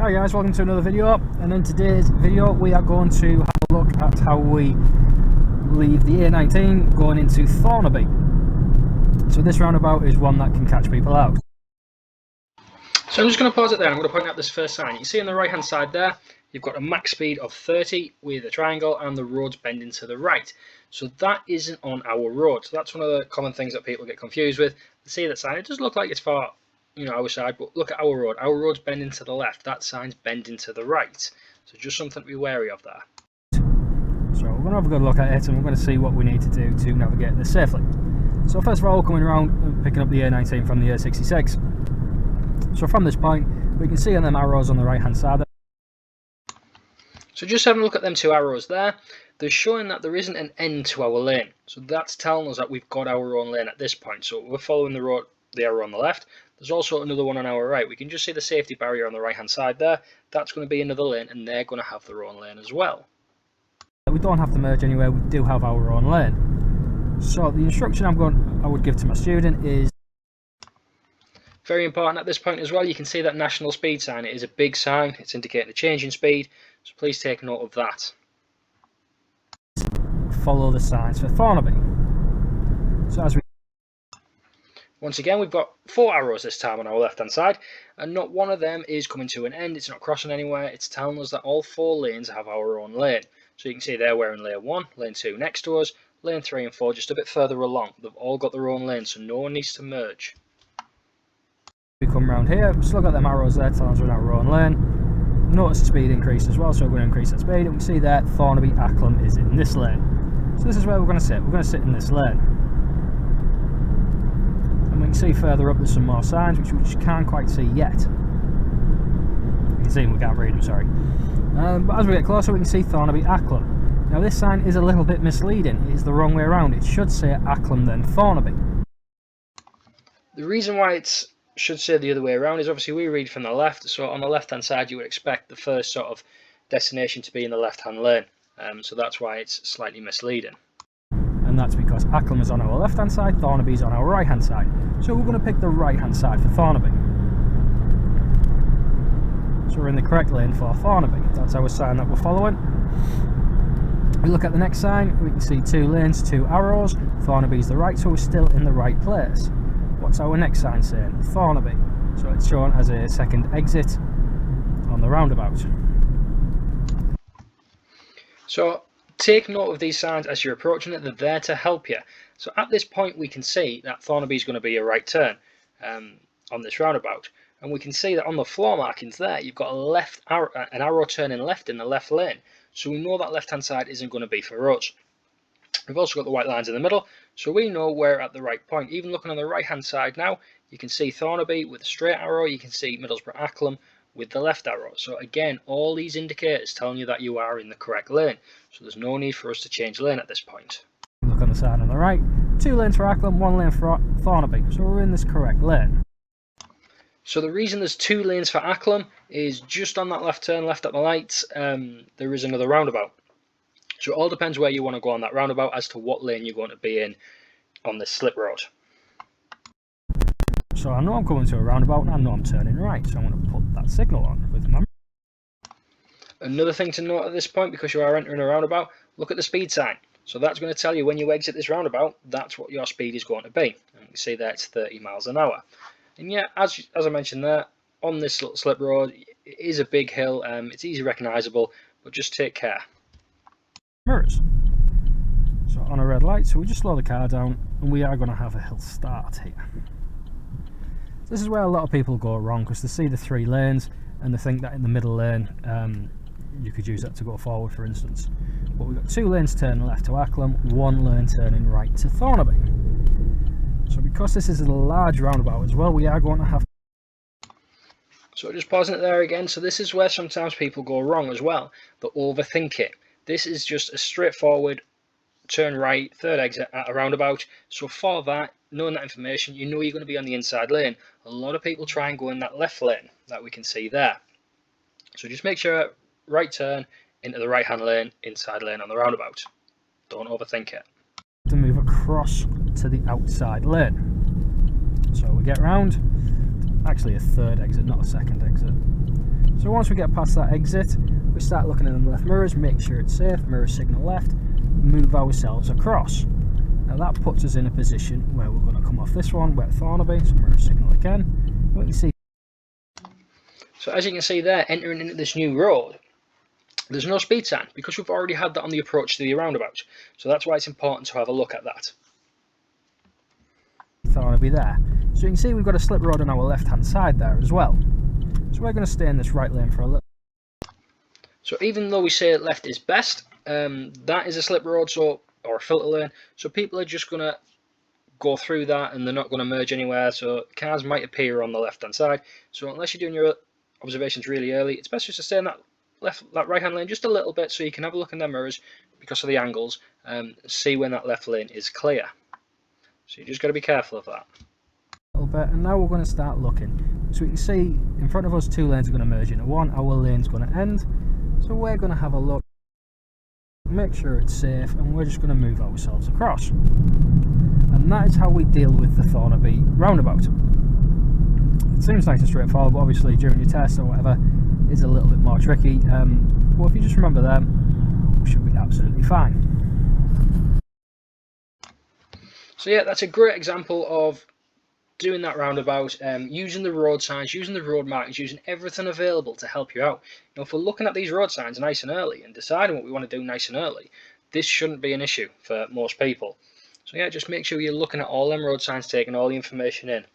Hi guys, welcome to another video, and in today's video we are going to have a look at how we leave the A19 going into Thornaby. So this roundabout is one that can catch people out. So I'm just going to pause it there and I'm going to point out this first sign. You can see on the right hand side there, you've got a max speed of 30 with a triangle and the road's bending to the right. So that isn't on our road. So that's one of the common things that people get confused with. They see that sign, it does look like it's far, our side, but look at our road. Our road's bending to the left, that sign's bending to the right. So just something to be wary of there. So we're going to have a good look at it and we're going to see what we need to do to navigate this safely. So first of all, coming around and picking up the A19 from the A66. So from this point, we can see on them arrows on the right hand side. So just having a look at them two arrows there, they're showing that there isn't an end to our lane. So that's telling us that we've got our own lane at this point. So we're following the arrow on the left. There's also another one on our right. We can just see the safety barrier on the right hand side there. That's going to be another lane and they're going to have their own lane as well. We don't have to merge anywhere, we do have our own lane. So the instruction I would give to my student is very important at this point as well. You can see that national speed sign. It is a big sign. It's indicating the change in speed. So please take note of that. Follow the signs for Thornaby. So as we once again, we've got 4 arrows this time on our left hand side, and not one of them is coming to an end. It's not crossing anywhere. It's telling us that all 4 lanes have our own lane. So you can see there we're in lane 1, lane 2 next to us, lane 3 and 4 just a bit further along. They've all got their own lane, so no one needs to merge. We come round here, still got them arrows there telling us we're in our own lane. Notice the speed increase as well, so we're going to increase that speed, and we see there Thornaby Acklam is in this lane. So this is where we're going to sit. We're going to sit in this lane. And we can see further up there's some more signs which we just can't quite see yet. You can see them, we can't read them, sorry. But as we get closer we can see Thornaby Acklam. Now this sign is a little bit misleading. It is the wrong way around. It should say Acklam then Thornaby. The reason why it should say the other way around is obviously we read from the left, so on the left hand side you would expect the first sort of destination to be in the left hand lane. So that's why it's slightly misleading. And that's because Acklam is on our left hand side, Thornaby is on our right hand side. So we're going to pick the right hand side for Thornaby. So we're in the correct lane for Thornaby. That's our sign that we're following. We look at the next sign, we can see 2 lanes, 2 arrows. Thornaby's the right, so we're still in the right place. What's our next sign saying? Thornaby. So it's shown as a second exit on the roundabout. So take note of these signs as you're approaching it. They're there to help you. So at this point we can see that Thornaby is going to be a right turn on this roundabout, and we can see that on the floor markings there you've got an arrow turning left in the left lane, so we know that left hand side isn't going to be for us. We've also got the white lines in the middle, so we know we're at the right point. Even looking on the right hand side now, you can see Thornaby with a straight arrow, you can see Middlesbrough Acklam with the left arrow. So again, all these indicators telling you that you are in the correct lane, so there's no need for us to change lane at this point. Look on the side on the right, 2 lanes for Acklam, 1 lane for Thornaby, so we're in this correct lane. So the reason there's 2 lanes for Acklam is just on that left turn, left at the lights, there is another roundabout. So it all depends where you want to go on that roundabout as to what lane you're going to be in on this slip road. So I know I'm coming to a roundabout and I know I'm turning right, so I'm going to put that signal on with my... Another thing to note at this point, because you are entering a roundabout, look at the speed sign. So that's going to tell you when you exit this roundabout, that's what your speed is going to be. And you can see there it's 30 miles an hour. And yeah, as I mentioned there, on this little slip road, it is a big hill, it's easily recognisable, but just take care. Mirrors. So on a red light, so we just slow the car down and we are going to have a hill start here. This is where a lot of people go wrong, because they see the 3 lanes and they think that in the middle lane you could use that to go forward, for instance. But we've got 2 lanes turning left to Acklam, 1 lane turning right to Thornaby. So because this is a large roundabout as well, we are going to have... So just pausing it there again, so this is where sometimes people go wrong as well. They overthink it. This is just a straightforward turn right, 3rd exit at a roundabout. So for that, knowing that information, you know you're going to be on the inside lane. A lot of people try and go in that left lane that we can see there. So just make sure right turn into the right hand lane, inside lane on the roundabout. Don't overthink it. To move across to the outside lane. So we get round, actually a 3rd exit, not a 2nd exit. So once we get past that exit, we start looking in the left mirrors, make sure it's safe, mirror signal left, move ourselves across. Now that puts us in a position where we're going to come off this one, we're at Thornaby, so mirror signal again. What you see. So as you can see there, entering into this new road, there's no speed sign because we've already had that on the approach to the roundabout. So that's why it's important to have a look at that. Thornaby there. So you can see we've got a slip road on our left hand side there as well. So we're going to stay in this right lane for a little. So even though we say left is best, that is a slip road, or a filter lane, so people are just going to go through that and they're not going to merge anywhere, so cars might appear on the left hand side. So unless you're doing your observations really early, it's best just to stay in that right hand lane just a little bit so you can have a look in their mirrors because of the angles, see when that left lane is clear. So you just got to be careful of that. A little bit, and now we're going to start looking. So we can see in front of us 2 lanes are going to merge into one, our lane's going to end. So we're going to have a look, make sure it's safe, and we're just going to move ourselves across. And that is how we deal with the Thornaby roundabout. It seems nice and straightforward, but obviously during your test or whatever, it's a little bit more tricky. But if you just remember them, we should be absolutely fine. So yeah, that's a great example of doing that roundabout, using the road signs, using the road markings, using everything available to help you out. You know, if we're looking at these road signs nice and early and deciding what we want to do nice and early, this shouldn't be an issue for most people. So yeah, just make sure you're looking at all them road signs, taking all the information in.